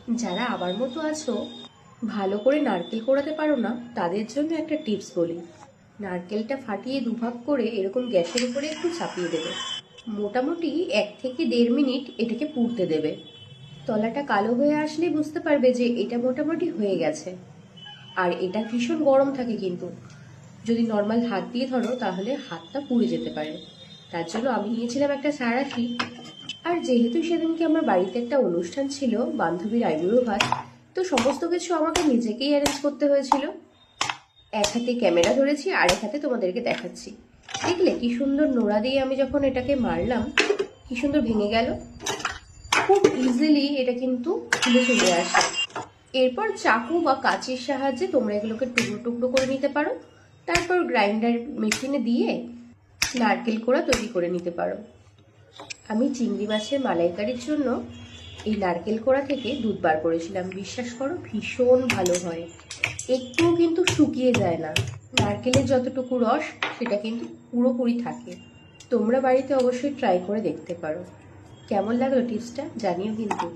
যারা আমার মতো আছো, ভালো করে নারকেল কোড়াতে পারো না, তাদের জন্য একটা টিপস বলি। নারকেলটা ফাটিয়ে দুভাগ করে এরকম গ্যাসের উপরে একটু চাপিয়ে দেবে। মোটামুটি 1 থেকে 1.5 মিনিট এটাকে পুড়তে দেবে। তলাটা কালো হয়ে আসলে বুঝতে পারবে যে এটা মোটামুটি হয়ে গেছে। আর এটা ভীষণ গরম থাকে, কিন্তু যদি নর্মাল হাত দিয়ে ধরো তাহলে হাতটা পুড়ে যেতে পারে। তার জন্য আমি নিয়েছিলাম একটা সারাশি। আর যেহেতু সেদিনকে আমার বাড়িতে একটা অনুষ্ঠান ছিল, বান্ধবীর আইবুড়ো ভাত, তো সমস্ত কিছু আমাকে নিজেকেই অ্যারেঞ্জ করতে হয়েছিল। এক হাতে ক্যামেরা ধরেছি, আর এক হাতে তোমাদেরকে দেখাচ্ছি। দেখলে কি সুন্দর নোড়া দিয়ে আমি যখন এটাকে মারলাম, কি সুন্দর ভেঙে গেল। খুব ইজিলি এটা কিন্তু খুলে চলে আসে। এরপর চাকু বা কাঁচির সাহায্যে তোমরা এগুলোকে টুকরো টুকরো করে নিতে পারো। তারপর গ্রাইন্ডার মেশিনে দিয়ে নারকেল কোড়া তৈরি করে নিতে পারো। আমি চিংড়ি মাছের মালাইকারির জন্য এই নারকেল কোড়া থেকে দুধ বার করেছিলাম। বিশ্বাস করো, ভীষণ ভালো হয়। একটুও কিন্তু শুকিয়ে যায় না। নারকেলের যতটুকু রস সেটা কিন্তু পুরোপুরি থাকে। তোমরা বাড়িতে অবশ্যই ট্রাই করে দেখতে পারো। কেমন লাগলো টিপসটা জানিও কিন্তু।